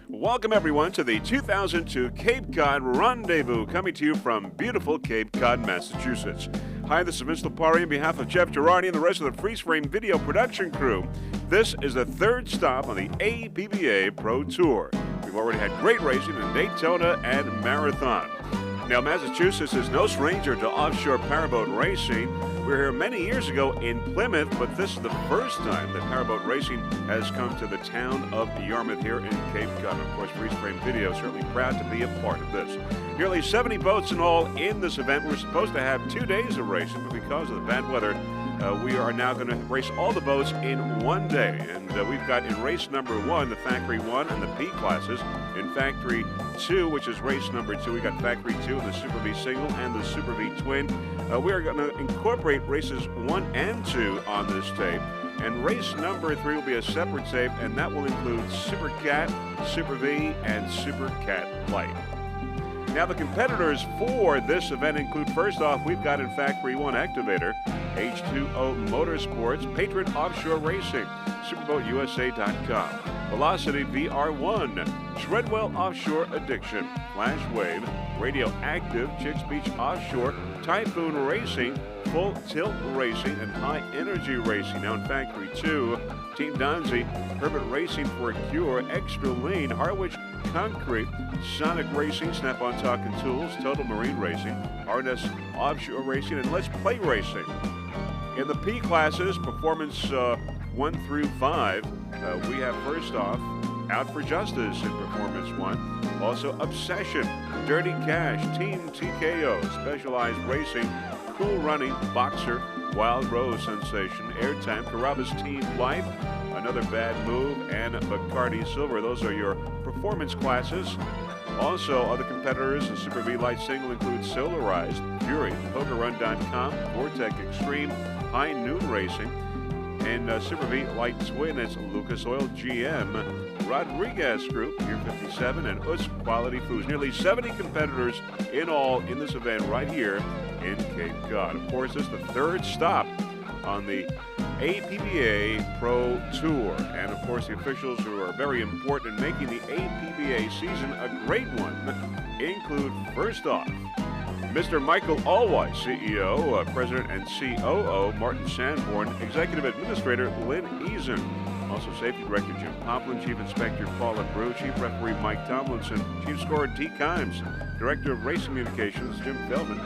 Welcome, everyone, to the 2002 Cape Cod Rendezvous, coming to you from beautiful Cape Cod, Massachusetts. Hi, this is Vince Lipari on behalf of Jeff Girardi and the rest of the Freeze Frame video production crew. This is the third stop on the APBA Pro Tour. We've already had great racing in Daytona and Marathon. Now, Massachusetts is no stranger to offshore powerboat racing. We were here many years ago in Plymouth, but this is the first time that powerboat racing has come to the town of Yarmouth here in Cape Cod. Of course, Freeze Frame Video is certainly proud to be a part of this. Nearly 70 boats in all in this event. We're supposed to have 2 days of racing, but because of the bad weather, we are now going to race all the boats in one day. And we've got in race number 1, the Factory 1 and the P classes. In Factory 2, which is race number 2, we got Factory 2 and the Super V Single and the Super V Twin. We are going to incorporate races 1 and 2 on this tape. And race number 3 will be a separate tape, and that will include Super Cat, Super V, and Super Cat Light. Now, the competitors for this event include, first off, we've got in Factory 1 Activator, H2O Motorsports, Patriot Offshore Racing, SuperboatUSA.com, Velocity VR1, Treadwell Offshore Addiction, Flash Wave, Radioactive, Chicks Beach Offshore, Typhoon Racing, Full Tilt Racing, and High Energy Racing. Now in Factory 2, Team Donzi, Herbert Racing for a Cure, Extra Lean, Harwich Concrete, Sonic Racing, Snap-on Talking Tools, Total Marine Racing, Arness Offshore Racing, and Let's Play Racing. In the P classes, Performance 1 through 5, we have first off, Out for Justice in Performance 1. Also Obsession, Dirty Cash, Team TKO, Specialized Racing, Cool Running, Boxer, Wild Rose Sensation, Airtime, Carrabba's Team Life, Another Bad Move, and Bacardi Silver. Those are your performance classes. Also, other competitors in Super V Light Single include Solarized, Fury, PokerRun.com, Vortec Extreme, High Noon Racing, and Super V Light Twin, it's Lucas Oil GM, Rodriguez Group, Pier 57, and US Quality Foods. Nearly 70 competitors in all in this event right here in Cape Cod. Of course, this is the third stop on the APBA Pro Tour. And of course, the officials who are very important in making the APBA season a great one include, first off, Mr. Michael Allwise, CEO, President and COO, Martin Sanborn, Executive Administrator, Lynn Eason, also Safety Director, Jim Poplin, Chief Inspector, Paula Brew, Chief Referee, Mike Tomlinson, Chief Scorer, T. Kimes, Director of Race Communications, Jim Feldman,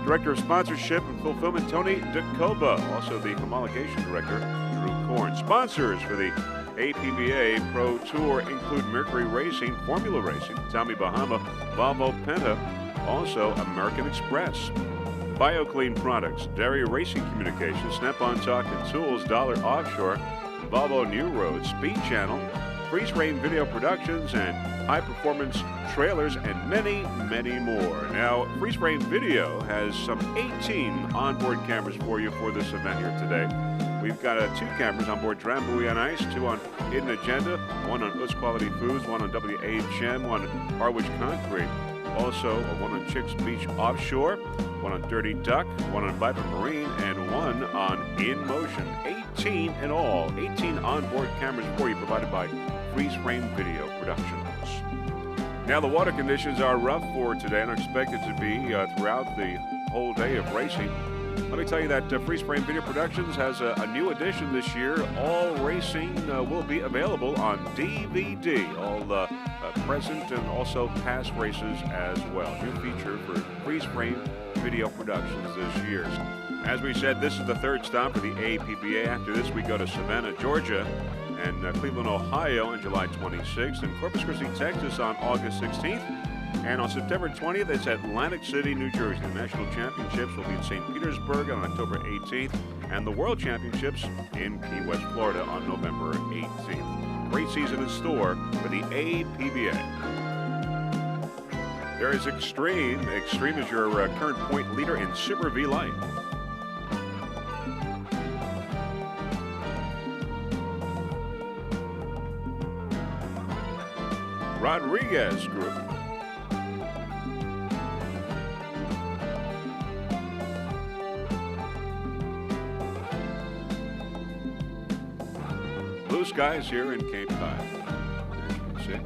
Director of Sponsorship and Fulfillment, Tony DeCoba, also the Homologation Director, Drew Korn. Sponsors for the APBA Pro Tour include Mercury Racing, Formula Racing, Tommy Bahama, Volvo Penta, also American Express, BioClean Products, Dairy Racing Communications, Snap-on Talking Tools, Dollar Offshore, Volvo New Road, Speed Channel, Freeze Frame Video Productions, and High Performance Trailers, and many, many more. Now, Freeze Frame Video has some 18 onboard cameras for you for this event here today. We've got 2 cameras on board Drambuie on Ice, 2 on Hidden Agenda, 1 on US Quality Foods, 1 on WHM, 1 on Harwich Concrete. Also, 1 on Chicks Beach Offshore, 1 on Dirty Duck, 1 on Viper Marine, and 1 on In Motion. 18 in all, 18 onboard cameras for you, provided by Freeze Frame Video Productions. Now, the water conditions are rough for today and are expected to be throughout the whole day of racing. Let me tell you that Freeze Frame Video Productions has a new addition this year. All racing will be available on DVD, all present and also past races as well. New feature for Freeze Frame Video Productions this year. As we said, this is the third stop for the APBA. After this, we go to Savannah, Georgia, and Cleveland, Ohio on July 26th, and Corpus Christi, Texas on August 16th. And on September 20th, it's Atlantic City, New Jersey. The National Championships will be in St. Petersburg on October 18th, and the World Championships in Key West, Florida on November 18th. Great season in store for the APBA. There is Extreme. Extreme is your current point leader in Super V Light. Rodriguez Group. Blue skies here in Cape Cod. There you can see.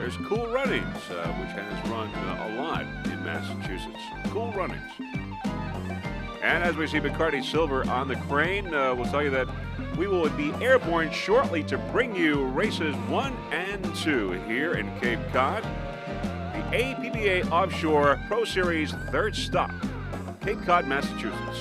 There's Cool Runnings, which has run a lot in Massachusetts. Cool Runnings. And as we see Bacardi Silver on the crane, we'll tell you that we will be airborne shortly to bring you races 1 and 2 here in Cape Cod. The APBA Offshore Pro Series third stop, Cape Cod, Massachusetts.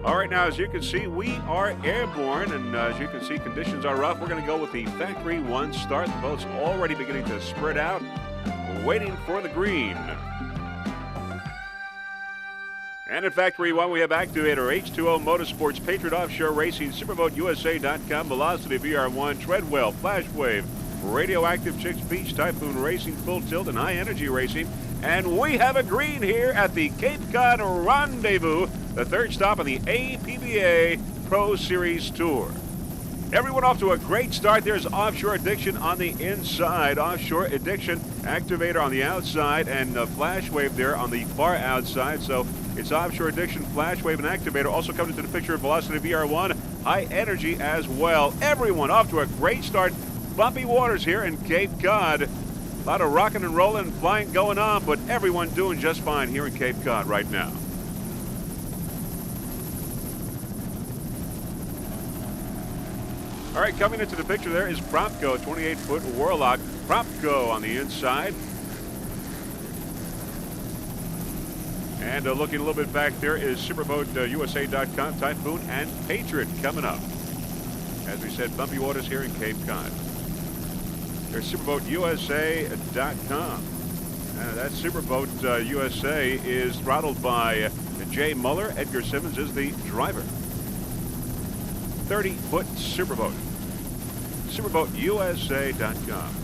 All right, now, as you can see, we are airborne, and as you can see, conditions are rough. We're going to go with the Factory 1 start. The boat's already beginning to spread out. We're waiting for the green. And in Factory 1, we have Activator, H2O Motorsports, Patriot Offshore Racing, SuperboatUSA.com, Velocity VR1, Treadwell, Flashwave, Radioactive Chicks Beach, Typhoon Racing, Full Tilt, and High Energy Racing. And we have a green here at the Cape Cod Rendezvous, the third stop on the APBA Pro Series Tour. Everyone off to a great start. There's Offshore Addiction on the inside, Offshore Addiction Activator on the outside, and Flashwave there on the far outside. So it's Offshore Addiction, Flashwave, and Activator. Also coming into the picture, Velocity VR1, High Energy as well. Everyone off to a great start. Bumpy waters here in Cape Cod. A lot of rocking and rolling and flying going on, but everyone doing just fine here in Cape Cod right now. All right, coming into the picture there is Propco, 28-foot Warlock. Propco on the inside. And looking a little bit back there is SuperboatUSA.com, Typhoon, and Patriot coming up. As we said, bumpy waters here in Cape Cod. There's SuperboatUSA.com. That Superboat USA is throttled by Jay Muller. Edgar Simmons is the driver. 30-foot Superboat. SuperboatUSA.com.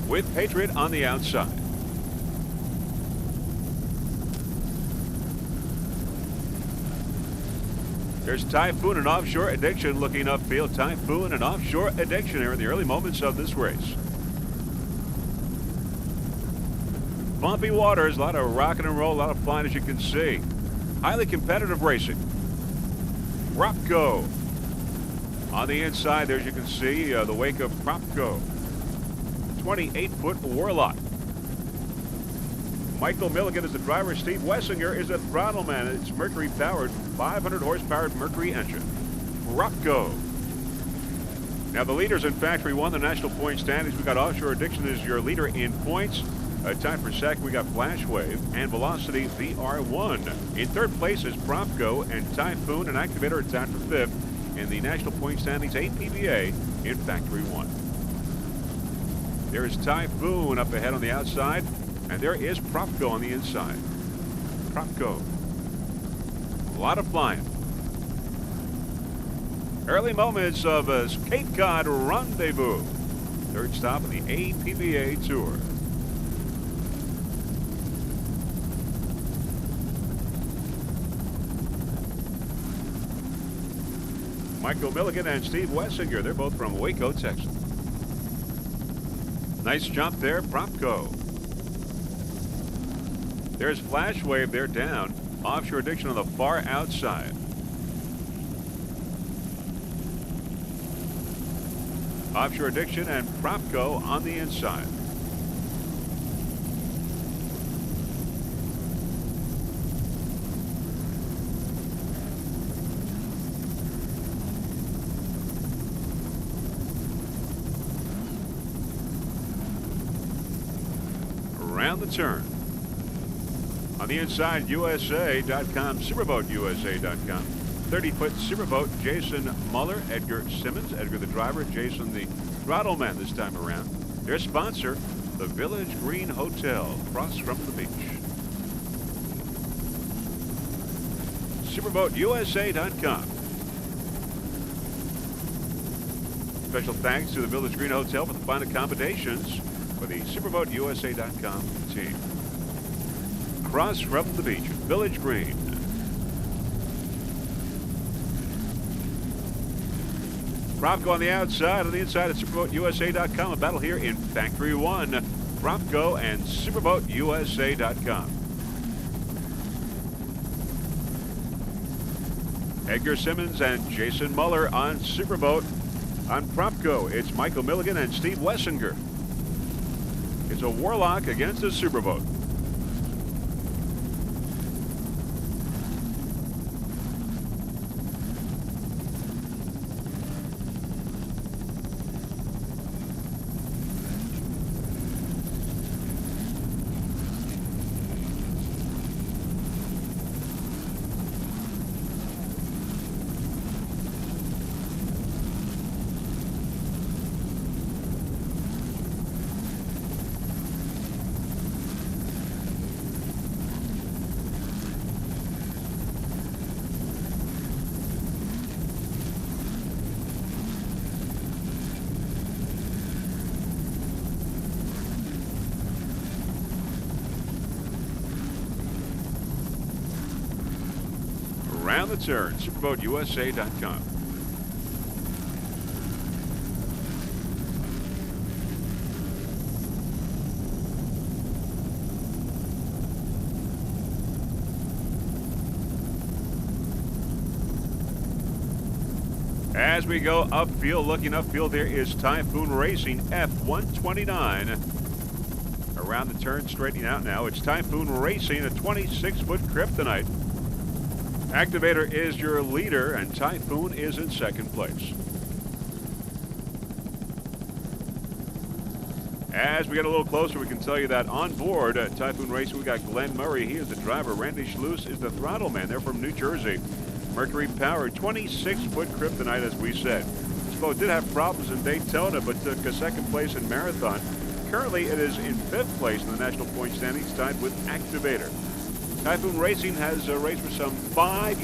With Patriot on the outside. There's Typhoon and Offshore Addiction looking upfield. Typhoon and Offshore Addiction here in the early moments of this race. Bumpy waters, a lot of rocking and roll, a lot of flying as you can see. Highly competitive racing. Propco. On the inside there, as you can see, the wake of Propco. 28-foot Warlock. Michael Milligan is the driver. Steve Wessinger is a throttle man. It's Mercury-powered, 500 horsepower Mercury engine. Propco. Now the leaders in Factory 1, the national point standings. We got Offshore Addiction as your leader in points. Time per second, we got Flashwave and Velocity VR1. In third place is Propco, and Typhoon and Activator are tied for fifth in the national point standings, APBA in Factory 1. There is Typhoon up ahead on the outside, and there is Propco on the inside. Propco. A lot of flying. Early moments of Cape Cod Rendezvous. Third stop on the APBA Tour. Michael Milligan and Steve Wessinger, they're both from Waco, Texas. Nice jump there, Propco. There's Flashwave, they're down. Offshore Addiction on the far outside. Offshore Addiction and Propco on the inside. Around the turn. On the inside, USA.com, SuperboatUSA.com. 30-foot Superboat, Jason Muller, Edgar Simmons. Edgar the driver, Jason the throttle man this time around. Their sponsor, the Village Green Hotel, across from the beach. SuperboatUSA.com. Special thanks to the Village Green Hotel for the fine accommodations for the SuperboatUSA.com team. Across from the beach, Village Green. Propco on the outside. On the inside at superboatusa.com. A battle here in Factory 1. Propco and superboatusa.com. Edgar Simmons and Jason Muller on Superboat. On Propco, it's Michael Milligan and Steve Wessinger. It's a Warlock against a Superboat. Around the turn, superboatusa.com. As we go upfield, looking upfield, there is Typhoon Racing F129. Around the turn, straightening out now, it's Typhoon Racing, a 26-foot kryptonite. Activator is your leader, and Typhoon is in second place. As we get a little closer, we can tell you that on board Typhoon Racing, we got Glenn Murray. He is the driver. Randy Schluss is the throttle man. They're from New Jersey. Mercury powered 26-foot kryptonite, as we said. This boat did have problems in Daytona, but took a second place in Marathon. Currently, it is in fifth place in the national point standings, tied with Activator. Typhoon Racing has raced for some 5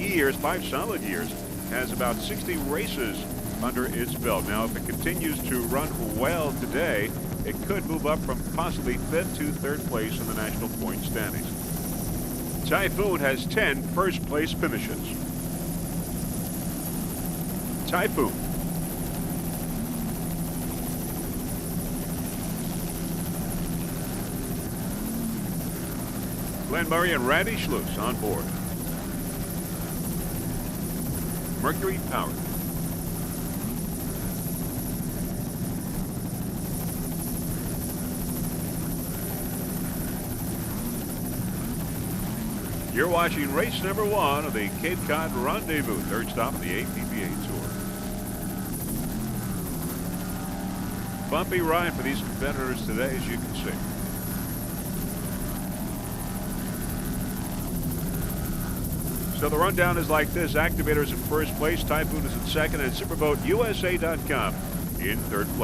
solid years, has about 60 races under its belt. Now, if it continues to run well today, it could move up from possibly fifth to third place in the national point standings. Typhoon has 10 first-place finishes. Typhoon. Glenn Murray and Randy Schluss on board. Mercury powered. You're watching race number 1 of the Cape Cod Rendezvous, third stop of the APBA Tour. Bumpy ride for these competitors today, as you can see. So the rundown is like this. Activator is in first place, Typhoon is in second, and superboatusa.com in third place.